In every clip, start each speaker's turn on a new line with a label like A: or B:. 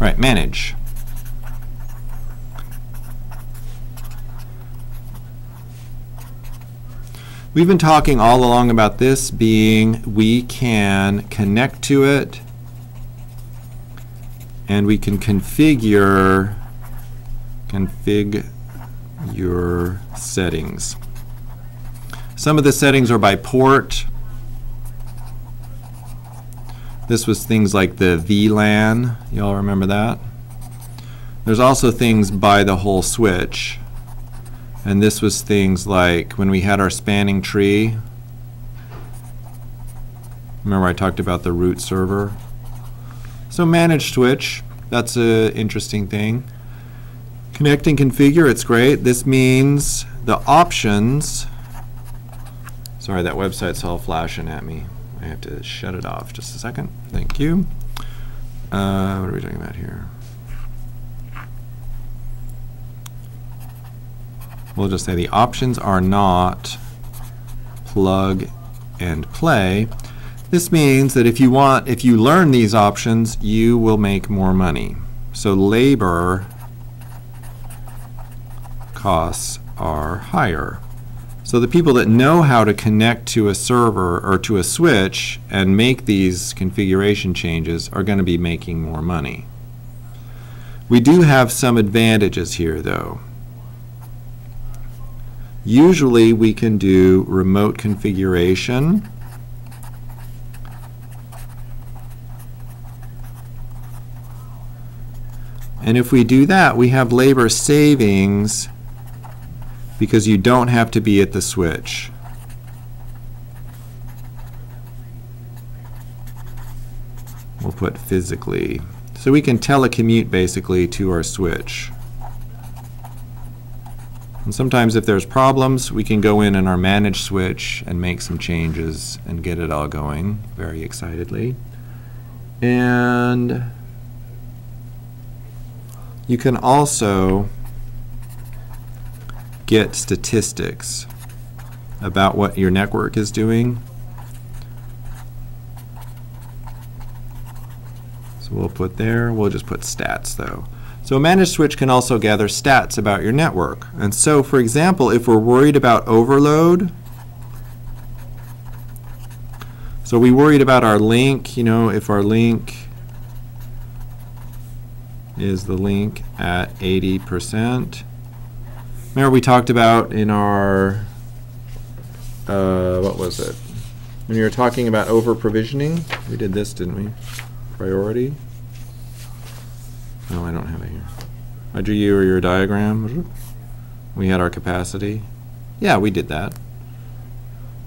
A: right, manage. We've been talking all along about this being we can connect to it and we can configure your settings. Some of the settings are by port. This was things like the VLAN. You all remember that? There's also things by the whole switch. And this was things like when we had our spanning tree. Remember I talked about the root server? So manage switch, that's an interesting thing. Connect and configure, it's great. This means the options. Sorry, that website's all flashing at me. I have to shut it off just a second. Thank you. What are we talking about here? We'll just say the options are not plug and play. This means that if you learn these options, you will make more money. So labor costs are higher. So the people that know how to connect to a server or to a switch and make these configuration changes are going to be making more money. We do have some advantages here, though. Usually we can do remote configuration. And if we do that, we have labor savings because you don't have to be at the switch. We'll put physically. So we can telecommute basically to our switch. And sometimes if there's problems, we can go in our manage switch and make some changes and get it all going very excitedly. And you can also get statistics about what your network is doing. So we'll put there, we'll just put stats though. So a managed switch can also gather stats about your network. And so, for example, if we're worried about overload, so we worried about our link, you know, if our link is the link at 80%. Remember we talked about in our, what was it? When you were talking about over-provisioning, we did this, didn't we? Priority. No, I don't have it here. I drew you or your diagram. We had our capacity. Yeah, we did that.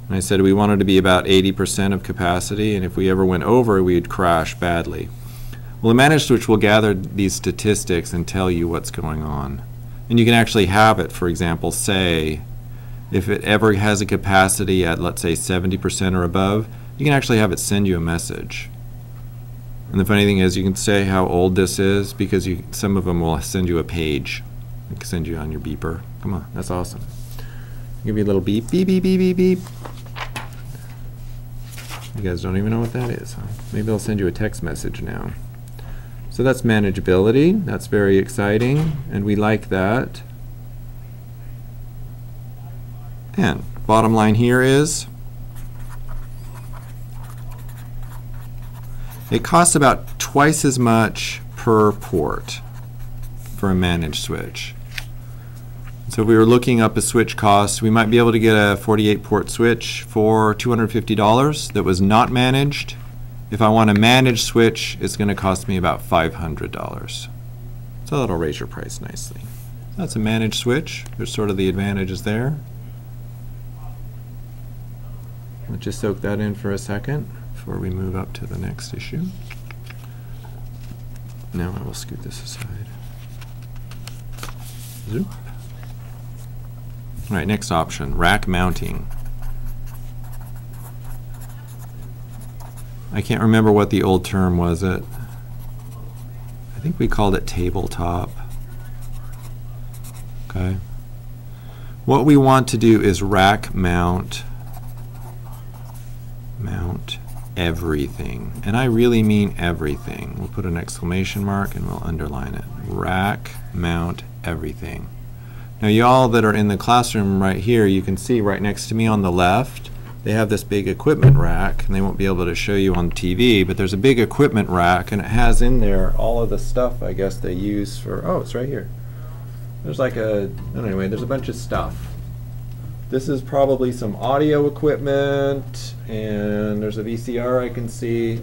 A: And I said we wanted to be about 80% of capacity, and if we ever went over, we'd crash badly. Well, the managed switch will gather these statistics and tell you what's going on. And you can actually have it, for example, say, if it ever has a capacity at, let's say, 70% or above, you can actually have it send you a message. And the funny thing is, you can say how old this is because some of them will send you a page. It can send you on your beeper. Come on, that's awesome. Give you a little beep, beep, beep, beep, beep, beep. You guys don't even know what that is, huh? Maybe they'll send you a text message now. So that's manageability. That's very exciting, and we like that. And bottom line here is, it costs about twice as much per port for a managed switch. So if we were looking up a switch cost, we might be able to get a 48 port switch for $250 that was not managed. If I want a managed switch, it's going to cost me about $500. So that'll raise your price nicely. That's a managed switch. There's sort of the advantages there. Let's just soak that in for a second before we move up to the next issue. Now I will scoot this aside. Zoop. All right, next option, rack mounting. I can't remember what the old term was. I think we called it tabletop. Okay. What we want to do is rack mount everything. And I really mean everything. We'll put an exclamation mark and we'll underline it. Rack mount everything. Now y'all that are in the classroom right here, you can see right next to me on the left, they have this big equipment rack, and they won't be able to show you on TV, but there's a big equipment rack, and it has in there all of the stuff I guess they use for, oh, it's right here. There's like a, anyway, there's a bunch of stuff. This is probably some audio equipment, and there's a VCR I can see.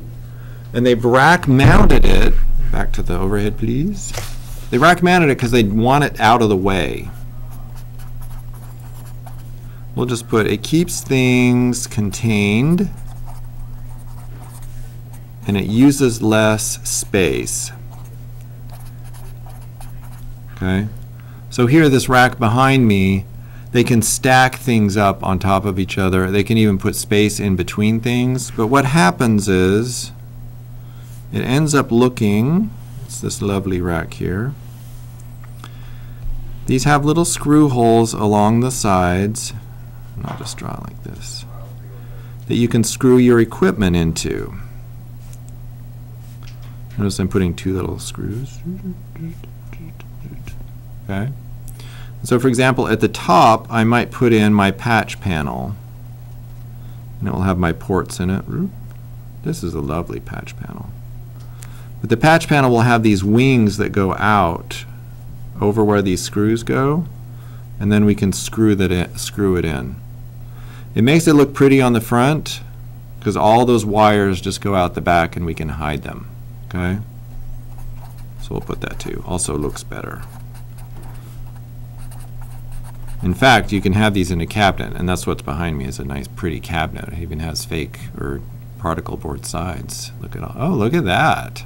A: And they've rack mounted it, back to the overhead please. They rack mounted it because they want it out of the way. We'll just put, it keeps things contained and it uses less space. Okay, so here this rack behind me, they can stack things up on top of each other. They can even put space in between things. But what happens is it ends up looking, it's this lovely rack here. These have little screw holes along the sides, and I'll just draw like this, that you can screw your equipment into. Notice I'm putting two little screws. Okay. So for example, at the top, I might put in my patch panel, and it will have my ports in it. This is a lovely patch panel. But the patch panel will have these wings that go out over where these screws go, and then we can screw it in. It makes it look pretty on the front because all those wires just go out the back and we can hide them. Okay? So we'll put that too. Also looks better. In fact, you can have these in a cabinet, and that's what's behind me is a nice pretty cabinet. It even has fake or particle board sides. Look at all, oh, look at that.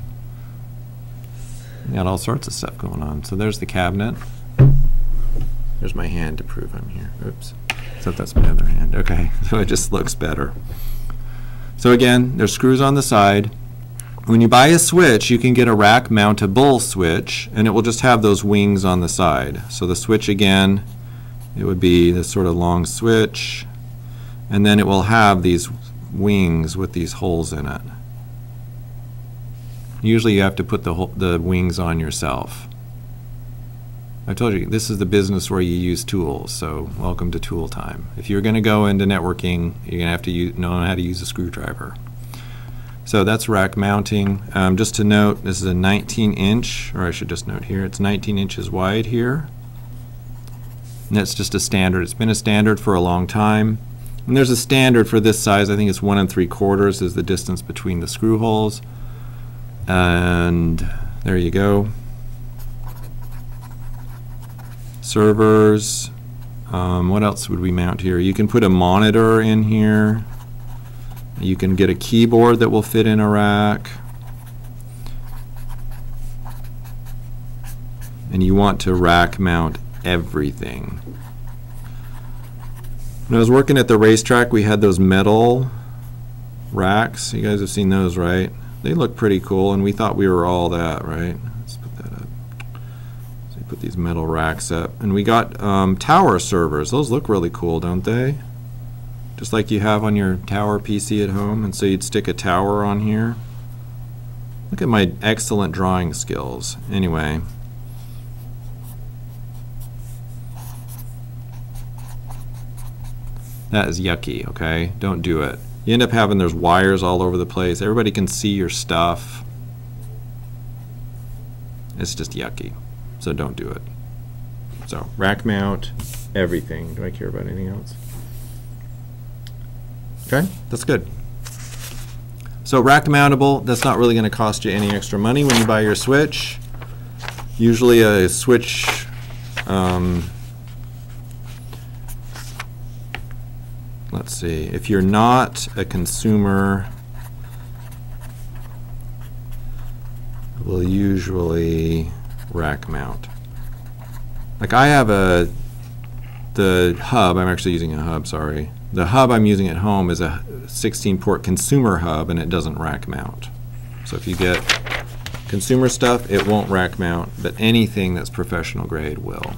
A: You got all sorts of stuff going on. So there's the cabinet. There's my hand to prove I'm here. Oops. Except that's my other hand. Okay, so it just looks better. So again, there's screws on the side. When you buy a switch, you can get a rack mountable switch, and it will just have those wings on the side. So the switch again, it would be this sort of long switch, and then it will have these wings with these holes in it. Usually you have to put the wings on yourself. I told you, this is the business where you use tools, so welcome to tool time. If you're going to go into networking, you're going to have to know how to use a screwdriver. So that's rack mounting. Just to note, this is a 19-inch, or I should just note here, it's 19 inches wide here. And that's just a standard. It's been a standard for a long time. And there's a standard for this size. I think it's 1 3/4 is the distance between the screw holes. And there you go. Servers. What else would we mount here? You can put a monitor in here. You can get a keyboard that will fit in a rack. And you want to rack mount everything. When I was working at the racetrack, we had those metal racks. You guys have seen those, right? They look pretty cool, and we thought we were all that, right? Let's put that up. So you put these metal racks up. And we got tower servers. Those look really cool, don't they? Just like you have on your tower PC at home. And so you'd stick a tower on here. Look at my excellent drawing skills. Anyway. That is yucky, okay? Don't do it. You end up having there's wires all over the place. Everybody can see your stuff. It's just yucky. So don't do it. So rack mount, everything. Do I care about anything else? Okay, that's good. So rack mountable, that's not really going to cost you any extra money when you buy your switch. Usually a switch let's see, if you're not a consumer, will usually rack mount. Like I have the hub, I'm actually using a hub, sorry. The hub I'm using at home is a 16-port consumer hub, and it doesn't rack mount. So if you get consumer stuff, it won't rack mount, but anything that's professional grade will.